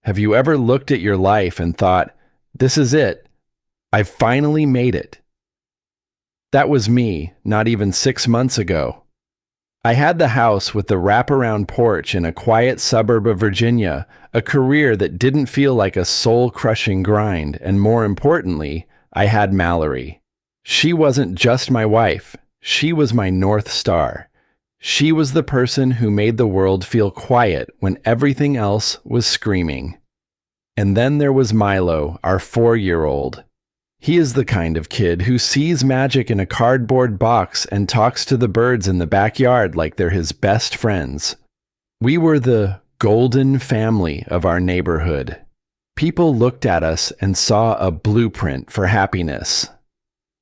Have you ever looked at your life and thought, this is it? I've finally made it. That was me, not even 6 months ago. I had the house with the wraparound porch in a quiet suburb of Virginia, a career that didn't feel like a soul-crushing grind, and more importantly, I had Mallory. She wasn't just my wife, she was my North Star. She was the person who made the world feel quiet when everything else was screaming. And then there was Milo, our 4-year-old. He is the kind of kid who sees magic in a cardboard box and talks to the birds in the backyard like they're his best friends. We were the golden family of our neighborhood. People looked at us and saw a blueprint for happiness.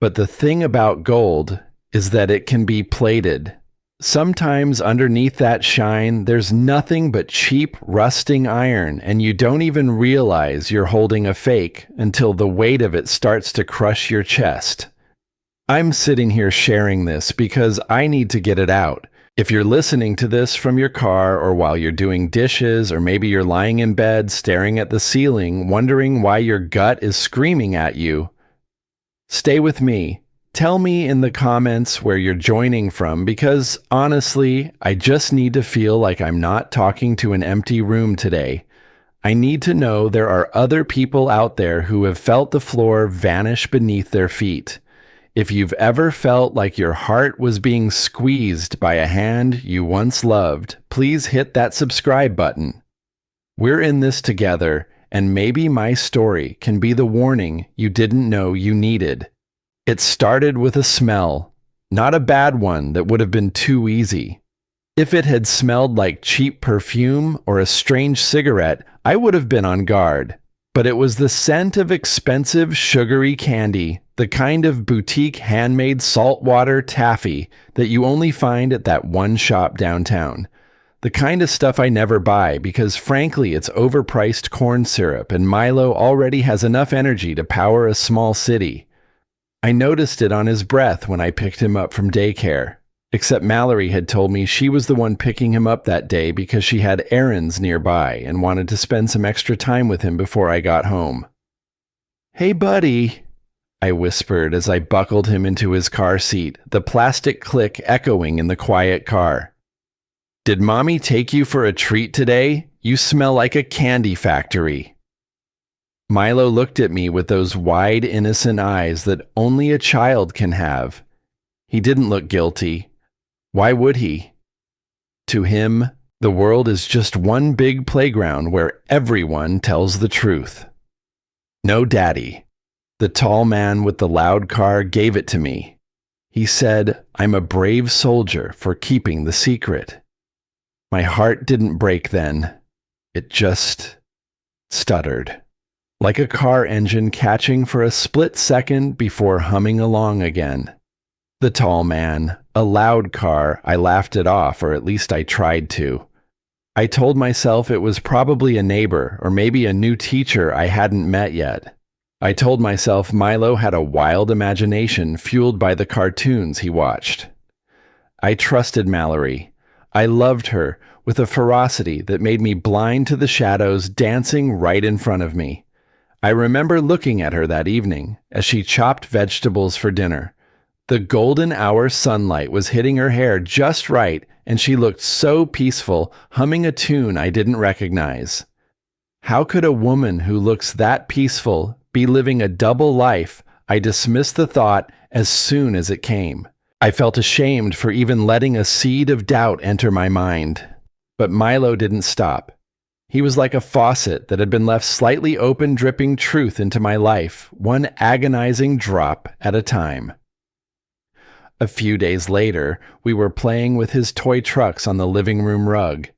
But the thing about gold is that it can be plated. Sometimes underneath that shine, there's nothing but cheap, rusting iron, and you don't even realize you're holding a fake until the weight of it starts to crush your chest. I'm sitting here sharing this because I need to get it out. If you're listening to this from your car or while you're doing dishes, or maybe you're lying in bed staring at the ceiling, wondering why your gut is screaming at you, stay with me. Tell me in the comments where you're joining from, because honestly, I just need to feel like I'm not talking to an empty room today. I need to know there are other people out there who have felt the floor vanish beneath their feet. If you've ever felt like your heart was being squeezed by a hand you once loved, please hit that subscribe button. We're in this together, and maybe my story can be the warning you didn't know you needed. It started with a smell, not a bad one that would have been too easy. If it had smelled like cheap perfume or a strange cigarette, I would have been on guard. But it was the scent of expensive, sugary candy, the kind of boutique handmade saltwater taffy that you only find at that one shop downtown. The kind of stuff I never buy because, frankly, it's overpriced corn syrup and Milo already has enough energy to power a small city. I noticed it on his breath when I picked him up from daycare, except Mallory had told me she was the one picking him up that day because she had errands nearby and wanted to spend some extra time with him before I got home. "Hey, buddy," I whispered as I buckled him into his car seat, the plastic click echoing in the quiet car. "Did Mommy take you for a treat today? You smell like a candy factory." Milo looked at me with those wide, innocent eyes that only a child can have. He didn't look guilty. Why would he? To him, the world is just one big playground where everyone tells the truth. "No, Daddy." The tall man with the loud car gave it to me. He said, "I'm a brave soldier for keeping the secret." My heart didn't break then. It just stuttered, like a car engine catching for a split second before humming along again. The tall man, a loud car, I laughed it off, or at least I tried to. I told myself it was probably a neighbor, or maybe a new teacher I hadn't met yet. I told myself Milo had a wild imagination fueled by the cartoons he watched. I trusted Mallory. I loved her with a ferocity that made me blind to the shadows dancing right in front of me. I remember looking at her that evening as she chopped vegetables for dinner. The golden hour sunlight was hitting her hair just right, and she looked so peaceful, humming a tune I didn't recognize. How could a woman who looks that peaceful be living a double life? I dismissed the thought as soon as it came. I felt ashamed for even letting a seed of doubt enter my mind. But Milo didn't stop. He was like a faucet that had been left slightly open, dripping truth into my life, one agonizing drop at a time. A few days later, we were playing with his toy trucks on the living room rug.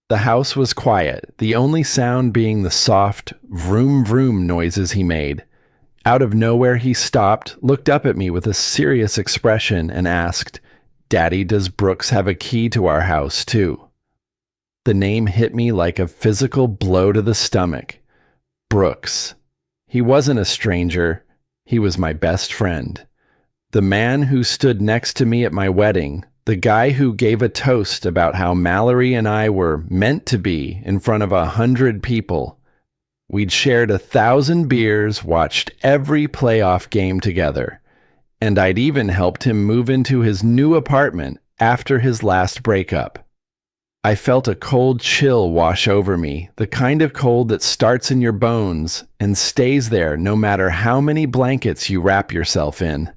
The house was quiet, the only sound being the soft, vroom vroom noises he made. Out of nowhere he stopped, looked up at me with a serious expression, and asked, "Daddy, does Brooks have a key to our house too?" The name hit me like a physical blow to the stomach. Brooks. He wasn't a stranger. He was my best friend. The man who stood next to me at my wedding, the guy who gave a toast about how Mallory and I were meant to be in front of 100 people. We'd shared 1,000 beers, watched every playoff game together, and I'd even helped him move into his new apartment after his last breakup. I felt a cold chill wash over me, the kind of cold that starts in your bones and stays there no matter how many blankets you wrap yourself in.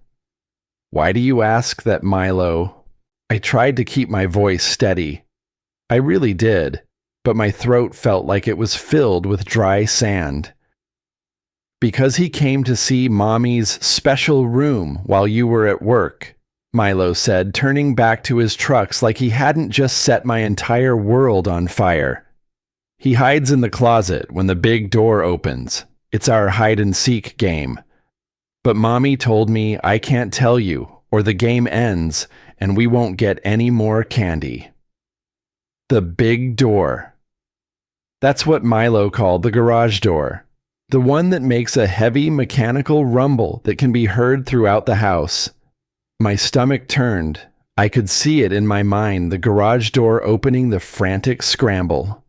Why do you ask that, Milo? I tried to keep my voice steady. I really did, but my throat felt like it was filled with dry sand. Because he came to see Mommy's special room while you were at work, Milo said, turning back to his trucks like he hadn't just set my entire world on fire. He hides in the closet when the big door opens. It's our hide-and-seek game. But Mommy told me I can't tell you, or the game ends, and we won't get any more candy. The big door. That's what Milo called the garage door. The one that makes a heavy mechanical rumble that can be heard throughout the house. My stomach turned. I could see it in my mind, the garage door opening, the frantic scramble.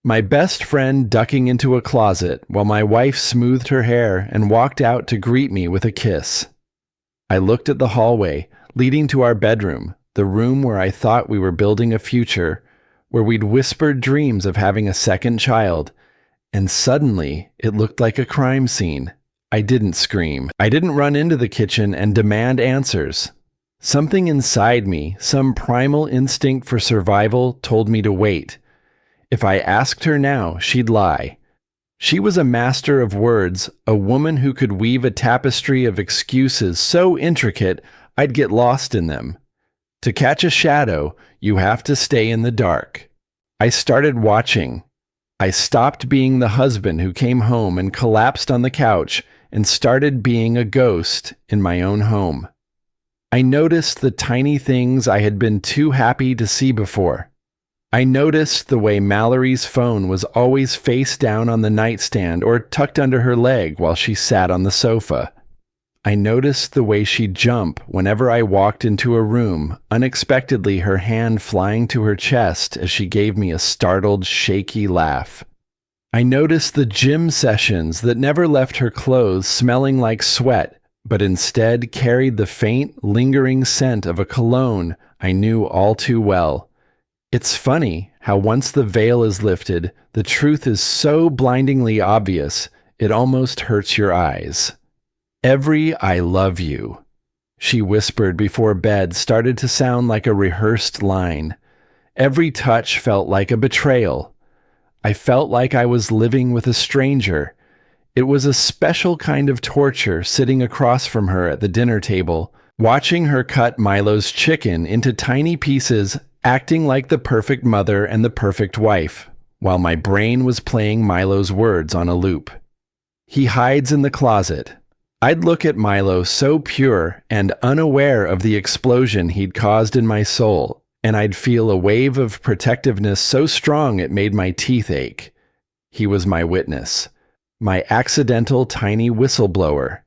My best friend ducking into a closet while my wife smoothed her hair and walked out to greet me with a kiss. I looked at the hallway leading to our bedroom, the room where I thought we were building a future, where we'd whispered dreams of having a second child, and suddenly it looked like a crime scene. I didn't scream. I didn't run into the kitchen and demand answers. Something inside me, some primal instinct for survival, told me to wait. If I asked her now, she'd lie. She was a master of words, a woman who could weave a tapestry of excuses so intricate I'd get lost in them. To catch a shadow, you have to stay in the dark. I started watching. I stopped being the husband who came home and collapsed on the couch and started being a ghost in my own home. I noticed the tiny things I had been too happy to see before. I noticed the way Mallory's phone was always face down on the nightstand or tucked under her leg while she sat on the sofa. I noticed the way she'd jump whenever I walked into a room, unexpectedly her hand flying to her chest as she gave me a startled, shaky laugh. I noticed the gym sessions that never left her clothes smelling like sweat, but instead carried the faint, lingering scent of a cologne I knew all too well. It's funny how once the veil is lifted, the truth is so blindingly obvious, it almost hurts your eyes. Every "I love you," she whispered before bed, started to sound like a rehearsed line. Every touch felt like a betrayal. I felt like I was living with a stranger. It was a special kind of torture sitting across from her at the dinner table, watching her cut Milo's chicken into tiny pieces, acting like the perfect mother and the perfect wife, while my brain was playing Milo's words on a loop. He hides in the closet. I'd look at Milo so pure and unaware of the explosion he'd caused in my soul, and I'd feel a wave of protectiveness so strong it made my teeth ache. He was my witness, my accidental tiny whistleblower.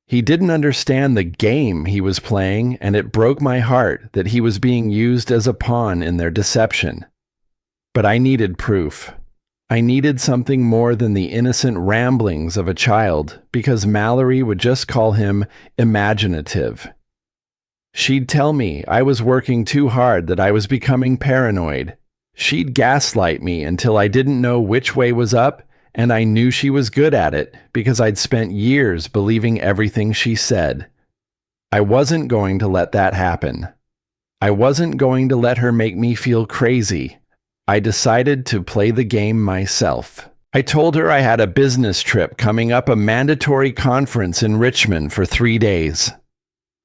He didn't understand the game he was playing, and it broke my heart that he was being used as a pawn in their deception. But I needed proof. I needed something more than the innocent ramblings of a child, because Mallory would just call him imaginative. She'd tell me I was working too hard, that I was becoming paranoid. She'd gaslight me until I didn't know which way was up, and I knew she was good at it because I'd spent years believing everything she said. I wasn't going to let that happen. I wasn't going to let her make me feel crazy. I decided to play the game myself. I told her I had a business trip coming up, a mandatory conference in Richmond for 3 days.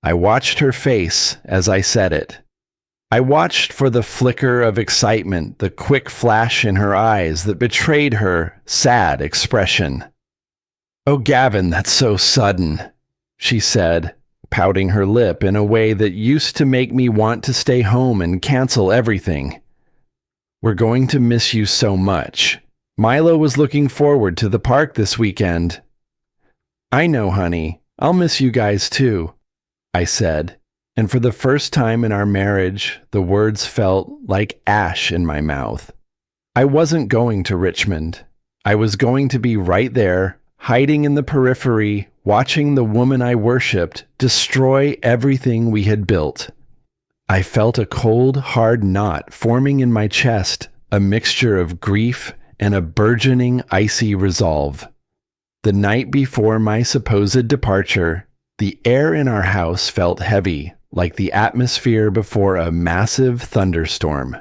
I watched her face as I said it. I watched for the flicker of excitement, the quick flash in her eyes that betrayed her sad expression. "Oh, Gavin, that's so sudden," she said, pouting her lip in a way that used to make me want to stay home and cancel everything. "We're going to miss you so much. Milo was looking forward to the park this weekend." "I know, honey. I'll miss you guys too," I said. And for the first time in our marriage, the words felt like ash in my mouth. I wasn't going to Richmond. I was going to be right there, hiding in the periphery, watching the woman I worshipped destroy everything we had built. I felt a cold, hard knot forming in my chest, a mixture of grief and a burgeoning, icy resolve. The night before my supposed departure, the air in our house felt heavy, like the atmosphere before a massive thunderstorm.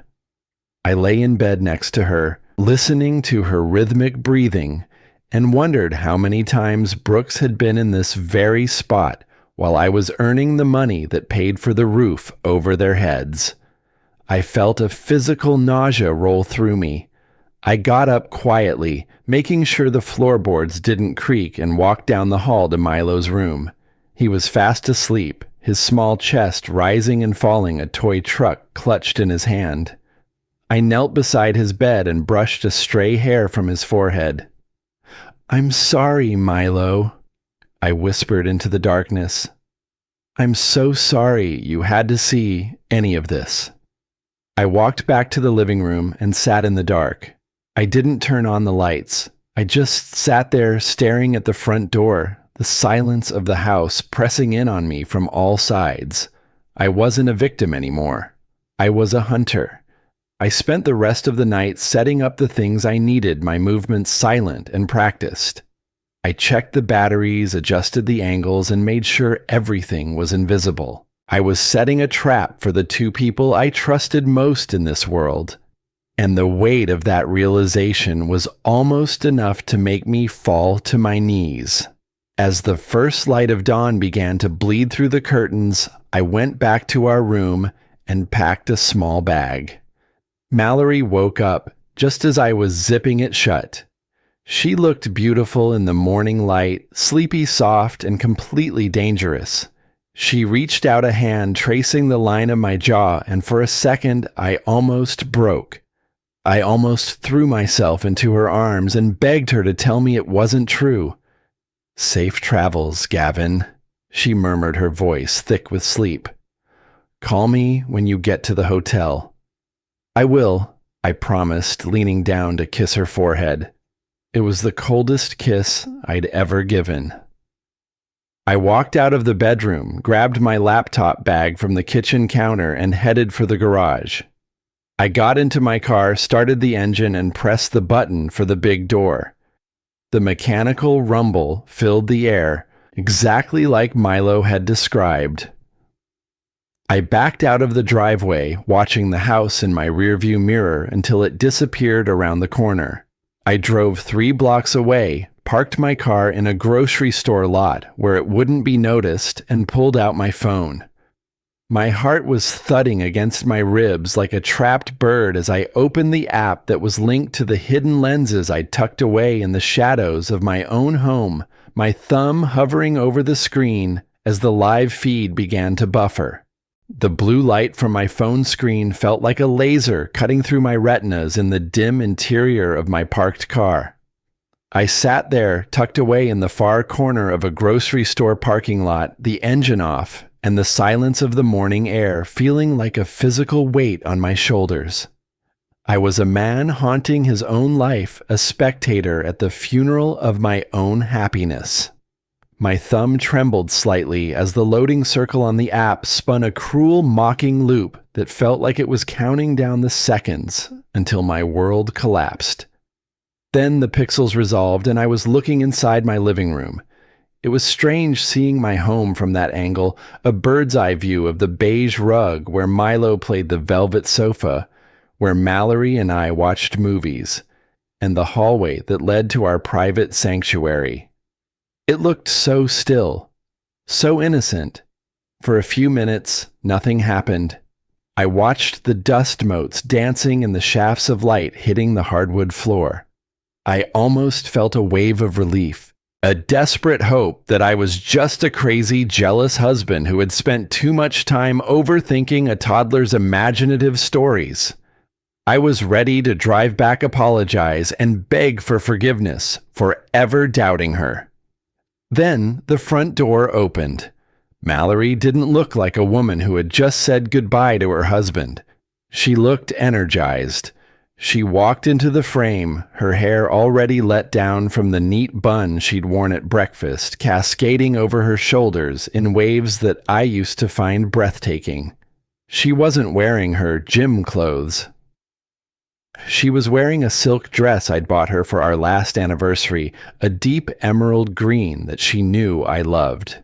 I lay in bed next to her, listening to her rhythmic breathing, and wondered how many times Brooks had been in this very spot while I was earning the money that paid for the roof over their heads. I felt a physical nausea roll through me. I got up quietly, making sure the floorboards didn't creak, and walked down the hall to Milo's room. He was fast asleep, his small chest rising and falling, a toy truck clutched in his hand. I knelt beside his bed and brushed a stray hair from his forehead. "I'm sorry, Milo," I whispered into the darkness. "I'm so sorry you had to see any of this." I walked back to the living room and sat in the dark. I didn't turn on the lights. I just sat there staring at the front door, the silence of the house pressing in on me from all sides. I wasn't a victim anymore. I was a hunter. I spent the rest of the night setting up the things I needed, my movements silent and practiced. I checked the batteries, adjusted the angles, and made sure everything was invisible. I was setting a trap for the two people I trusted most in this world. And the weight of that realization was almost enough to make me fall to my knees. As the first light of dawn began to bleed through the curtains, I went back to our room and packed a small bag. Mallory woke up just as I was zipping it shut. She looked beautiful in the morning light, sleepy soft and completely dangerous. She reached out a hand tracing the line of my jaw, and for a second I almost broke. I almost threw myself into her arms and begged her to tell me it wasn't true. "Safe travels, Gavin," she murmured, her voice thick with sleep. "Call me when you get to the hotel." "I will," I promised, leaning down to kiss her forehead. It was the coldest kiss I'd ever given. I walked out of the bedroom, grabbed my laptop bag from the kitchen counter, and headed for the garage. I got into my car, started the engine, and pressed the button for the big door. The mechanical rumble filled the air, exactly like Milo had described. I backed out of the driveway, watching the house in my rearview mirror until it disappeared around the corner. I drove 3 blocks away, parked my car in a grocery store lot where it wouldn't be noticed, and pulled out my phone. My heart was thudding against my ribs like a trapped bird as I opened the app that was linked to the hidden lenses I tucked away in the shadows of my own home, my thumb hovering over the screen as the live feed began to buffer. The blue light from my phone screen felt like a laser cutting through my retinas in the dim interior of my parked car. I sat there, tucked away in the far corner of a grocery store parking lot, the engine off, and the silence of the morning air feeling like a physical weight on my shoulders. I was a man haunting his own life, a spectator at the funeral of my own happiness. My thumb trembled slightly as the loading circle on the app spun a cruel, mocking loop that felt like it was counting down the seconds until my world collapsed. Then the pixels resolved and I was looking inside my living room. It was strange seeing my home from that angle, a bird's-eye view of the beige rug where Milo played the velvet sofa, where Mallory and I watched movies, and the hallway that led to our private sanctuary. It looked so still, so innocent. For a few minutes, nothing happened. I watched the dust motes dancing in the shafts of light hitting the hardwood floor. I almost felt a wave of relief, a desperate hope that I was just a crazy, jealous husband who had spent too much time overthinking a toddler's imaginative stories. I was ready to drive back, apologize, and beg for forgiveness for ever doubting her. Then the front door opened. Mallory didn't look like a woman who had just said goodbye to her husband. She looked energized. She walked into the frame, her hair already let down from the neat bun she'd worn at breakfast, cascading over her shoulders in waves that I used to find breathtaking. She wasn't wearing her gym clothes. She was wearing a silk dress I'd bought her for our last anniversary, a deep emerald green that she knew I loved.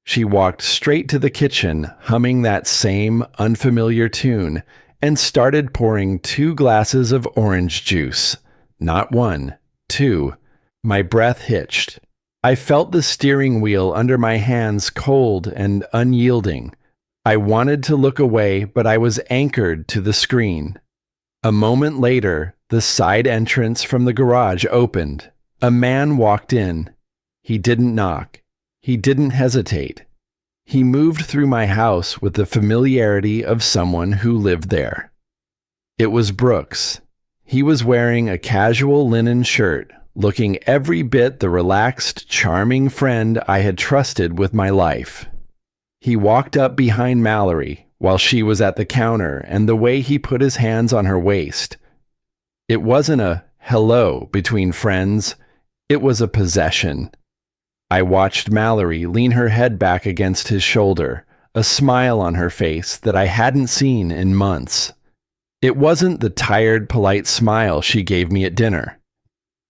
She walked straight to the kitchen, humming that same unfamiliar tune, and started pouring 2 glasses of orange juice. Not 1, 2. My breath hitched. I felt the steering wheel under my hands cold and unyielding. I wanted to look away, but I was anchored to the screen. A moment later, the side entrance from the garage opened. A man walked in. He didn't knock. He didn't hesitate. He moved through my house with the familiarity of someone who lived there. It was Brooks. He was wearing a casual linen shirt, looking every bit the relaxed, charming friend I had trusted with my life. He walked up behind Mallory while she was at the counter, and the way he put his hands on her waist. It wasn't a hello between friends. It was a possession. I watched Mallory lean her head back against his shoulder, a smile on her face that I hadn't seen in months. It wasn't the tired, polite smile she gave me at dinner.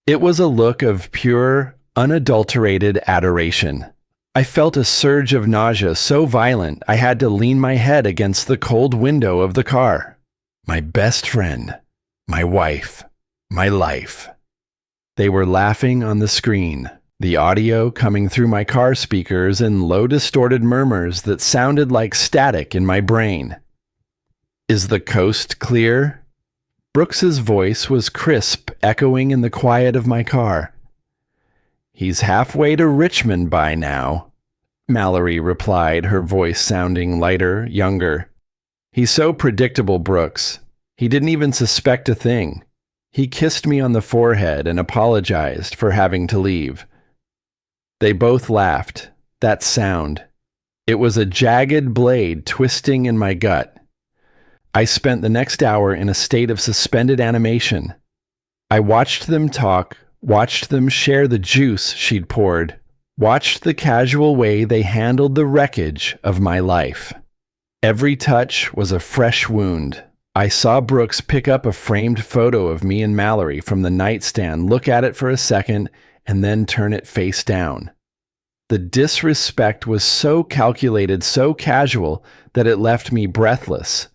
It was a look of pure, unadulterated adoration. I felt a surge of nausea so violent I had to lean my head against the cold window of the car. My best friend, my wife, my life. They were laughing on the screen, the audio coming through my car speakers in low distorted murmurs that sounded like static in my brain. Is the coast clear? Brooks's voice was crisp, echoing in the quiet of my car. He's halfway to Richmond by now, Mallory replied, her voice sounding lighter, younger. He's so predictable, Brooks. He didn't even suspect a thing. He kissed me on the forehead and apologized for having to leave. They both laughed. That sound. It was a jagged blade twisting in my gut. I spent the next hour in a state of suspended animation. I watched them talk, watched them share the juice she'd poured, watched the casual way they handled the wreckage of my life. Every touch was a fresh wound. I saw Brooks pick up a framed photo of me and Mallory from the nightstand, look at it for a second, and then turn it face down. The disrespect was so calculated, so casual, that it left me breathless.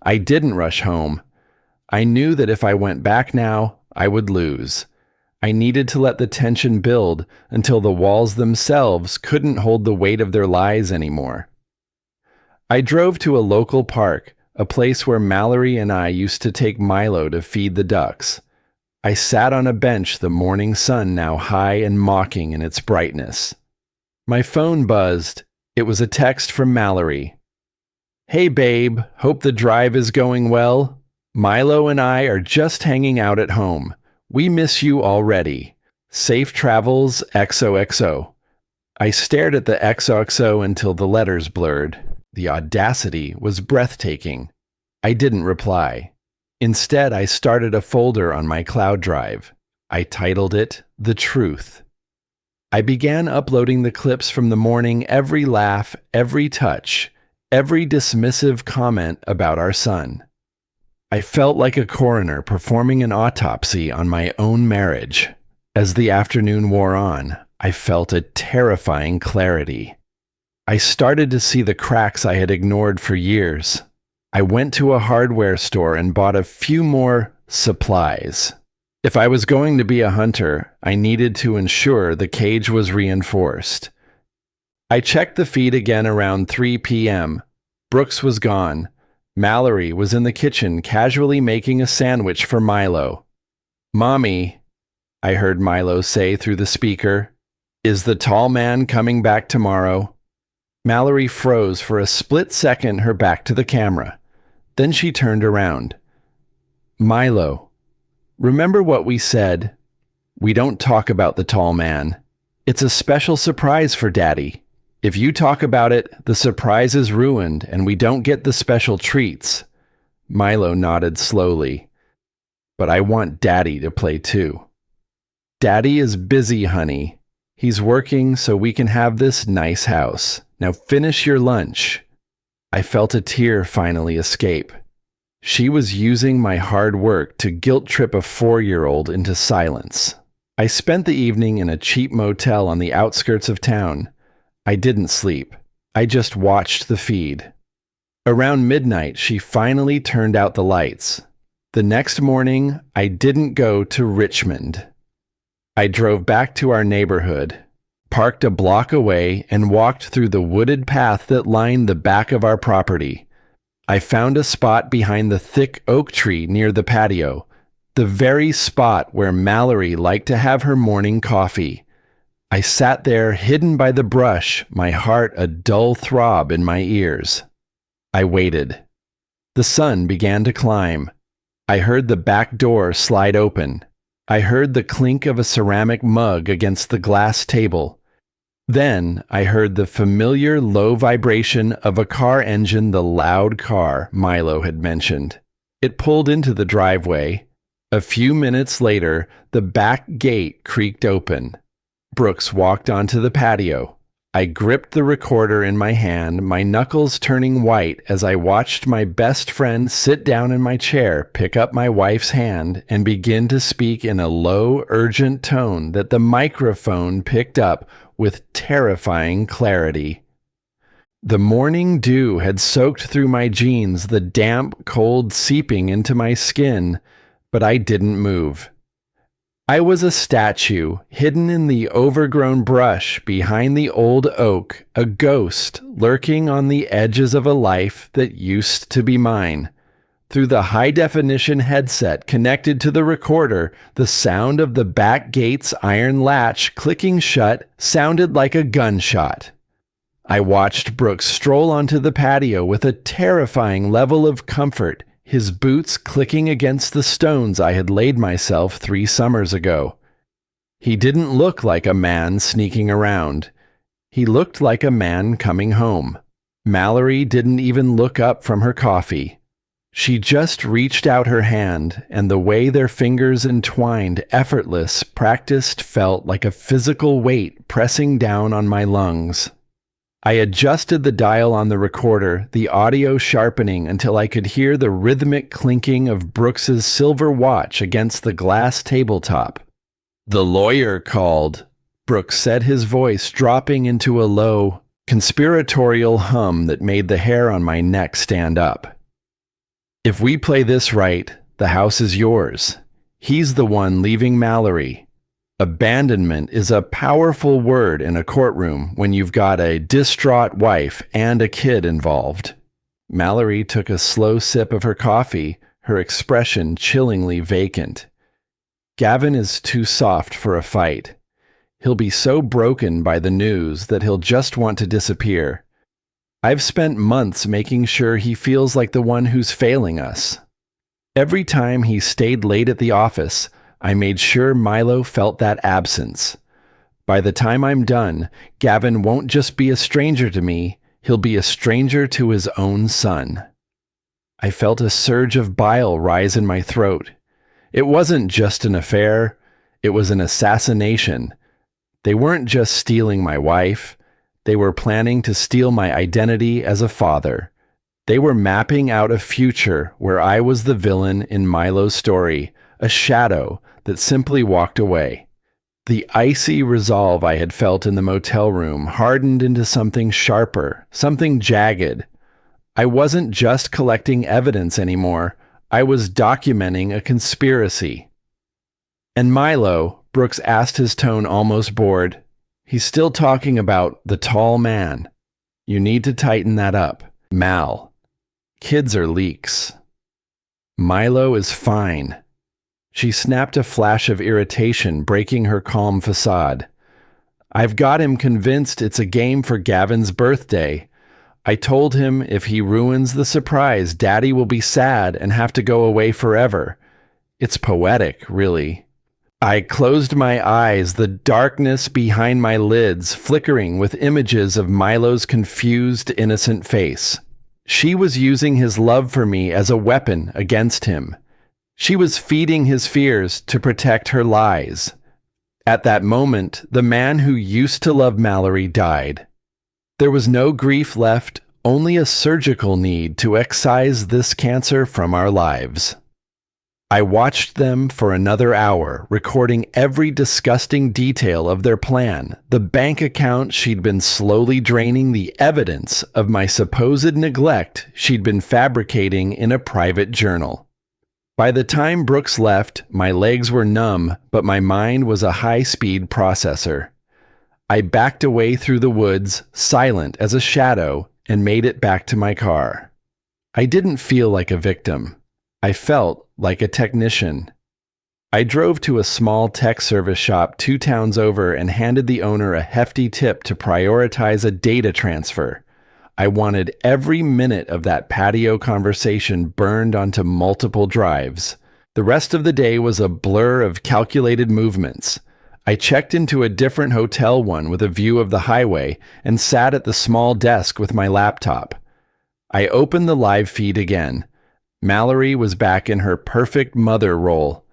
I didn't rush home. I knew that if I went back now, I would lose. I needed to let the tension build until the walls themselves couldn't hold the weight of their lies anymore. I drove to a local park, a place where Mallory and I used to take Milo to feed the ducks. I sat on a bench, the morning sun now high and mocking in its brightness. My phone buzzed. It was a text from Mallory. Hey babe, hope the drive is going well. Milo and I are just hanging out at home. We miss you already. Safe travels, XOXO. I stared at the XOXO until the letters blurred. The audacity was breathtaking. I didn't reply. Instead, I started a folder on my cloud drive. I titled it The Truth. I began uploading the clips from the morning, every laugh, every touch, every dismissive comment about our son. I felt like a coroner performing an autopsy on my own marriage. As the afternoon wore on, I felt a terrifying clarity. I started to see the cracks I had ignored for years. I went to a hardware store and bought a few more supplies. If I was going to be a hunter, I needed to ensure the cage was reinforced. I checked the feed again around 3 p.m. Brooks was gone. Mallory was in the kitchen casually making a sandwich for Milo. "Mommy," I heard Milo say through the speaker, "is the tall man coming back tomorrow?" Mallory froze for a split second, her back to the camera. Then she turned around. "Milo, remember what we said? We don't talk about the tall man. It's a special surprise for Daddy. If you talk about it, the surprise is ruined and we don't get the special treats." Milo nodded slowly. but I want Daddy to play too. Daddy is busy, honey. He's working so we can have this nice house. Now finish your lunch. I felt a tear finally escape. She was using my hard work to guilt trip a 4-year-old into silence. I spent the evening in a cheap motel on the outskirts of town. I didn't sleep. I just watched the feed. Around midnight, she finally turned out the lights. The next morning, I didn't go to Richmond. I drove back to our neighborhood, parked a block away, and walked through the wooded path that lined the back of our property. I found a spot behind the thick oak tree near the patio, the very spot where Mallory liked to have her morning coffee. I sat there, hidden by the brush, my heart a dull throb in my ears. I waited. The sun began to climb. I heard the back door slide open. I heard the clink of a ceramic mug against the glass table. Then I heard the familiar low vibration of a car engine, the loud car Milo had mentioned. It pulled into the driveway. A few minutes later, the back gate creaked open. Brooks walked onto the patio. I gripped the recorder in my hand, my knuckles turning white as I watched my best friend sit down in my chair, pick up my wife's hand, and begin to speak in a low, urgent tone that the microphone picked up with terrifying clarity. The morning dew had soaked through my jeans, the damp cold seeping into my skin, but I didn't move. I was a statue, hidden in the overgrown brush behind the old oak, a ghost lurking on the edges of a life that used to be mine. Through the high-definition headset connected to the recorder, the sound of the back gate's iron latch clicking shut sounded like a gunshot. I watched Brooks stroll onto the patio with a terrifying level of comfort, his boots clicking against the stones I had laid myself 3 summers ago. He didn't look like a man sneaking around. He looked like a man coming home. Mallory didn't even look up from her coffee. She just reached out her hand, and the way their fingers entwined, effortless, practiced, felt like a physical weight pressing down on my lungs. I adjusted the dial on the recorder, the audio sharpening until I could hear the rhythmic clinking of Brooks's silver watch against the glass tabletop. "The lawyer called," Brooks said, his voice dropping into a low, conspiratorial hum that made the hair on my neck stand up. "If we play this right, the house is yours. He's the one leaving Mallory. Abandonment is a powerful word in a courtroom when you've got a distraught wife and a kid involved." Mallory took a slow sip of her coffee, her expression chillingly vacant. "Gavin is too soft for a fight. He'll be so broken by the news that he'll just want to disappear. I've spent months making sure he feels like the one who's failing us. Every time he stayed late at the office, I made sure Milo felt that absence. By the time I'm done, Gavin won't just be a stranger to me, he'll be a stranger to his own son." I felt a surge of bile rise in my throat. It wasn't just an affair, it was an assassination. They weren't just stealing my wife, they were planning to steal my identity as a father. They were mapping out a future where I was the villain in Milo's story, a shadow that simply walked away. The icy resolve I had felt in the motel room hardened into something sharper, something jagged. I wasn't just collecting evidence anymore, I was documenting a conspiracy. "And Milo," Brooks asked, his tone almost bored. "He's still talking about the tall man. You need to tighten that up. Mal. Kids are leaks." "Milo is fine." She snapped a flash of irritation, breaking her calm facade. "I've got him convinced it's a game for Gavin's birthday. I told him if he ruins the surprise, Daddy will be sad and have to go away forever. It's poetic, really." I closed my eyes, the darkness behind my lids flickering with images of Milo's confused, innocent face. She was using his love for me as a weapon against him. She was feeding his fears to protect her lies. At that moment, the man who used to love Mallory died. There was no grief left, only a surgical need to excise this cancer from our lives. I watched them for another hour, recording every disgusting detail of their plan, the bank account she'd been slowly draining, the evidence of my supposed neglect she'd been fabricating in a private journal. By the time Brooks left, my legs were numb, but my mind was a high-speed processor. I backed away through the woods, silent as a shadow, and made it back to my car. I didn't feel like a victim. I felt like a technician. I drove to a small tech service shop 2 towns over and handed the owner a hefty tip to prioritize a data transfer. I wanted every minute of that patio conversation burned onto multiple drives. The rest of the day was a blur of calculated movements. I checked into a different hotel, one with a view of the highway, and sat at the small desk with my laptop. I opened the live feed again. Mallory was back in her perfect mother role.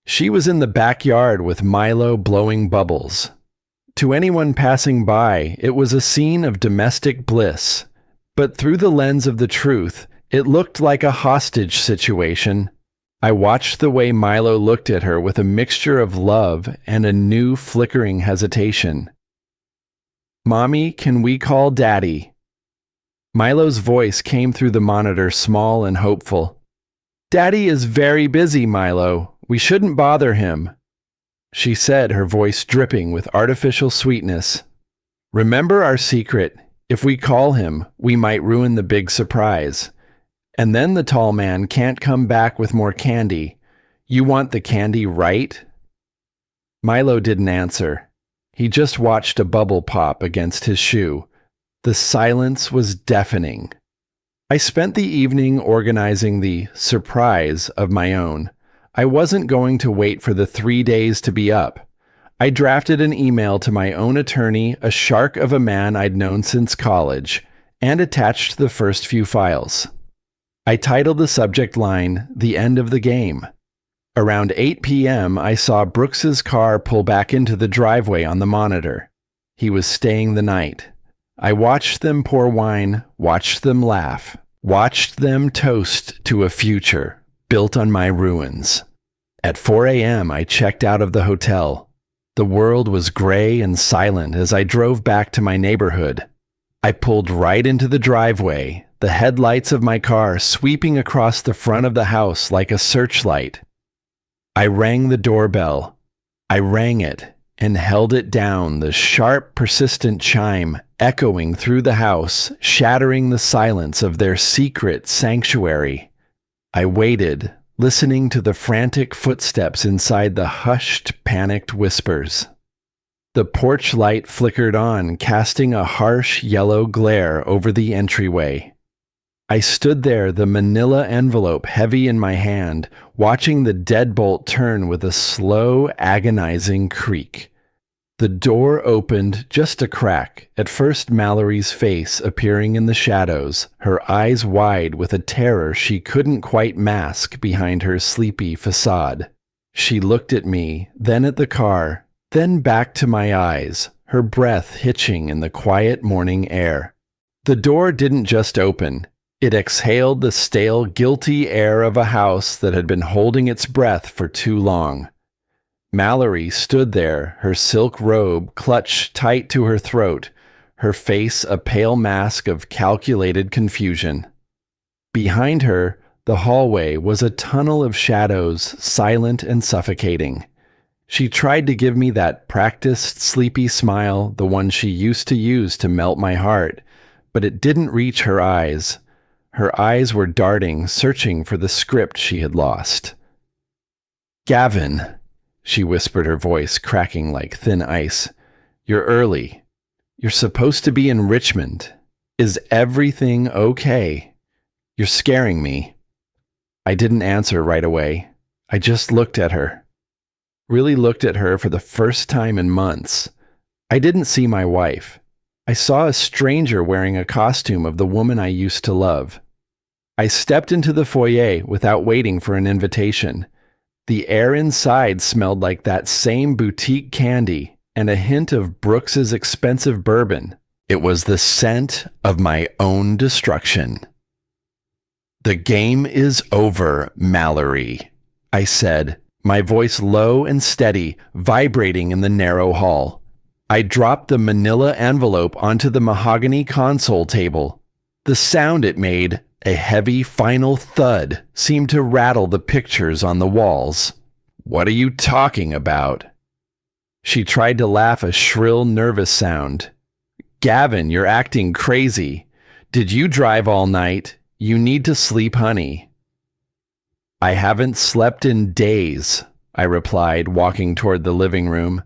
She was in the backyard with Milo blowing bubbles. To anyone passing by, it was a scene of domestic bliss. But through the lens of the truth, it looked like a hostage situation. I watched the way Milo looked at her with a mixture of love and a new flickering hesitation. "Mommy, can we call Daddy?" Milo's voice came through the monitor, small and hopeful. "Daddy is very busy, Milo. We shouldn't bother him," she said, her voice dripping with artificial sweetness. "Remember our secret. If we call him, we might ruin the big surprise. And then the tall man can't come back with more candy. You want the candy, right?" Milo didn't answer. He just watched a bubble pop against his shoe. The silence was deafening. I spent the evening organizing the surprise of my own. I wasn't going to wait for the 3 days to be up. I drafted an email to my own attorney, a shark of a man I'd known since college, and attached the first few files. I titled the subject line, "The End of the Game." Around 8 p.m., I saw Brooks's car pull back into the driveway on the monitor. He was staying the night. I watched them pour wine, watched them laugh, watched them toast to a future built on my ruins. At 4 a.m., I checked out of the hotel. The world was gray and silent as I drove back to my neighborhood. I pulled right into the driveway, the headlights of my car sweeping across the front of the house like a searchlight. I rang the doorbell. I rang it and held it down, the sharp, persistent chime echoing through the house, shattering the silence of their secret sanctuary. I waited, listening to the frantic footsteps inside, the hushed, panicked whispers. The porch light flickered on, casting a harsh yellow glare over the entryway. I stood there, the manila envelope heavy in my hand, watching the deadbolt turn with a slow, agonizing creak. The door opened just a crack, at first Mallory's face appearing in the shadows, her eyes wide with a terror she couldn't quite mask behind her sleepy facade. She looked at me, then at the car, then back to my eyes, her breath hitching in the quiet morning air. The door didn't just open. It exhaled the stale, guilty air of a house that had been holding its breath for too long. Mallory stood there, her silk robe clutched tight to her throat, her face a pale mask of calculated confusion. Behind her, the hallway was a tunnel of shadows, silent and suffocating. She tried to give me that practiced, sleepy smile, the one she used to use to melt my heart, but it didn't reach her eyes. Her eyes were darting, searching for the script she had lost. "Gavin," she whispered, her voice cracking like thin ice. "You're early. You're supposed to be in Richmond. Is everything okay? You're scaring me." I didn't answer right away. I just looked at her. Really looked at her for the first time in months. I didn't see my wife. I saw a stranger wearing a costume of the woman I used to love. I stepped into the foyer without waiting for an invitation. The air inside smelled like that same boutique candy and a hint of Brooks's expensive bourbon. It was the scent of my own destruction. "The game is over, Mallory," I said, my voice low and steady, vibrating in the narrow hall. I dropped the manila envelope onto the mahogany console table. The sound it made, a heavy final thud, seemed to rattle the pictures on the walls. "What are you talking about?" She tried to laugh, a shrill, nervous sound. "Gavin, you're acting crazy. Did you drive all night? You need to sleep, honey." "I haven't slept in days," I replied, walking toward the living room.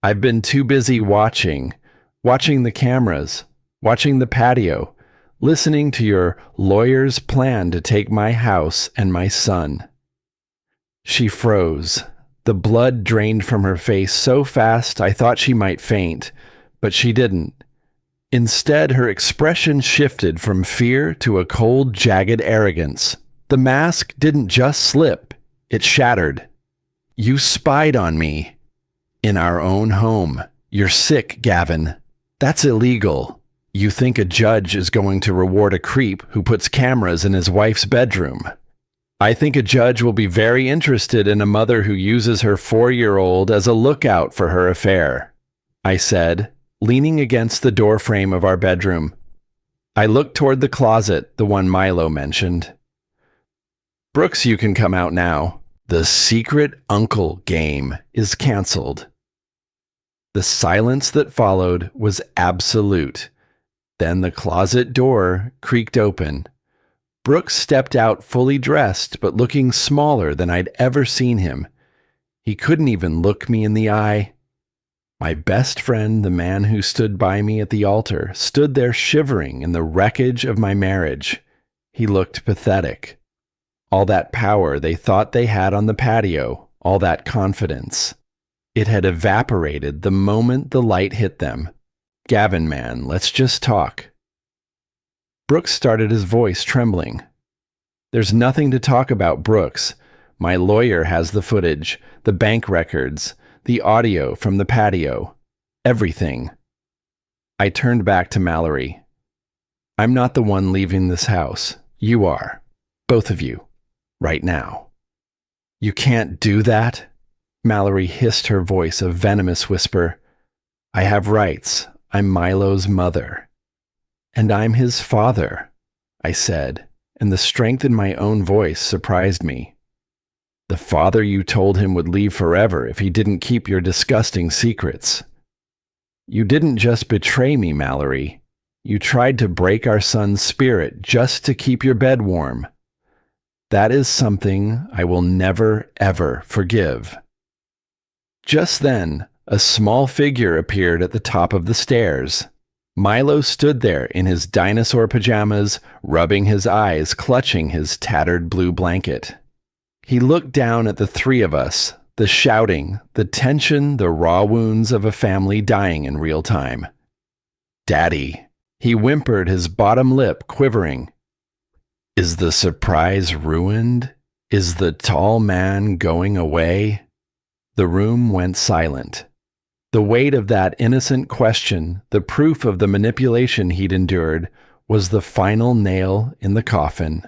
"I've been too busy watching the cameras, watching the patio, listening to your lawyer's plan to take my house and my son." She froze. The blood drained from her face so fast I thought she might faint, but she didn't. Instead, her expression shifted from fear to a cold, jagged arrogance. The mask didn't just slip, it shattered. "You spied on me. In our own home. You're sick, Gavin. That's illegal. You think a judge is going to reward a creep who puts cameras in his wife's bedroom. I think a judge will be very interested in a mother who uses her 4-year-old as a lookout for her affair," I said, leaning against the doorframe of our bedroom. I looked toward the closet, the one Milo mentioned. "Brooks, you can come out now. The secret uncle game is canceled." The silence that followed was absolute. Then the closet door creaked open. Brooks stepped out fully dressed, but looking smaller than I'd ever seen him. He couldn't even look me in the eye. My best friend, the man who stood by me at the altar, stood there shivering in the wreckage of my marriage. He looked pathetic. All that power they thought they had on the patio, all that confidence. It had evaporated the moment the light hit them. "Gavin, man, let's just talk." Brooks started, his voice trembling. "There's nothing to talk about, Brooks. My lawyer has the footage, the bank records, the audio from the patio. Everything." I turned back to Mallory. "I'm not the one leaving this house. You are. Both of you. Right now." "You can't do that," Mallory hissed, her voice a venomous whisper. "I have rights. I'm Milo's mother." "And I'm his father," I said, and the strength in my own voice surprised me. "The father you told him would leave forever if he didn't keep your disgusting secrets." "You didn't just betray me, Mallory. You tried to break our son's spirit just to keep your bed warm. That is something I will never, ever forgive." Just then, a small figure appeared at the top of the stairs. Milo stood there in his dinosaur pajamas, rubbing his eyes, clutching his tattered blue blanket. He looked down at the three of us, the shouting, the tension, the raw wounds of a family dying in real time. "Daddy," he whimpered, his bottom lip quivering. "Is the surprise ruined? Is the tall man going away?" The room went silent. The weight of that innocent question, the proof of the manipulation he'd endured, was the final nail in the coffin.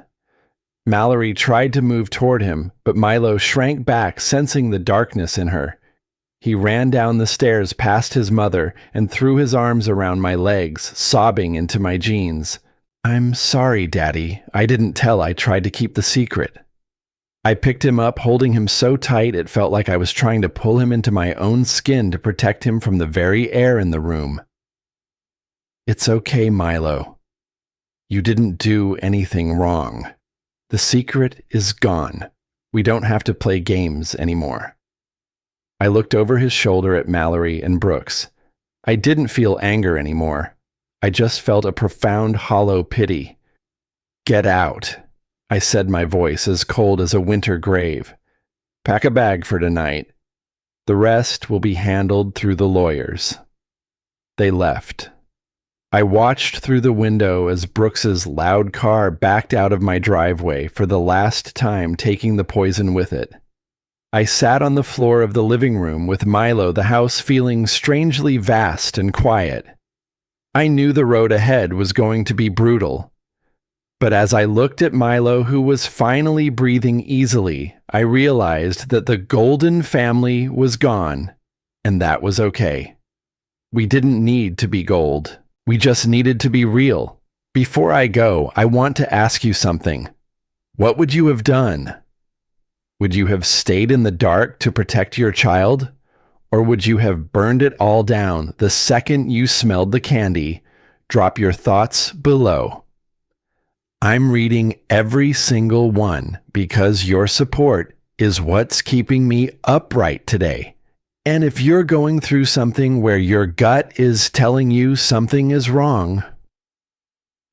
Mallory tried to move toward him, but Milo shrank back, sensing the darkness in her. He ran down the stairs past his mother and threw his arms around my legs, sobbing into my jeans. "I'm sorry, Daddy. I didn't tell. I tried to keep the secret." I picked him up, holding him so tight it felt like I was trying to pull him into my own skin to protect him from the very air in the room. "It's okay, Milo. You didn't do anything wrong. The secret is gone. We don't have to play games anymore." I looked over his shoulder at Mallory and Brooks. I didn't feel anger anymore. I just felt a profound, hollow pity. "Get out," I said, my voice as cold as a winter grave. "Pack a bag for tonight. The rest will be handled through the lawyers." They left. I watched through the window as Brooks's loud car backed out of my driveway for the last time, taking the poison with it. I sat on the floor of the living room with Milo, the house feeling strangely vast and quiet. I knew the road ahead was going to be brutal. But as I looked at Milo, who was finally breathing easily, I realized that the golden family was gone, and that was okay. We didn't need to be gold. We just needed to be real. Before I go, I want to ask you something. What would you have done? Would you have stayed in the dark to protect your child? Or would you have burned it all down the second you smelled the candy? Drop your thoughts below. I'm reading every single one because your support is what's keeping me upright today. And if you're going through something where your gut is telling you something is wrong,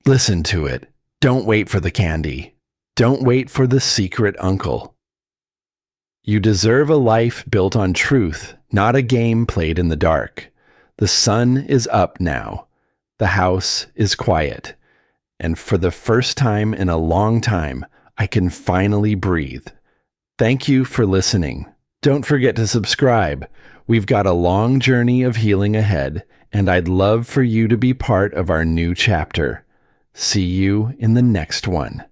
listen to it. Don't wait for the candy. Don't wait for the secret uncle. You deserve a life built on truth, not a game played in the dark. The sun is up now. The house is quiet. And for the first time in a long time, I can finally breathe. Thank you for listening. Don't forget to subscribe. We've got a long journey of healing ahead, and I'd love for you to be part of our new chapter. See you in the next one.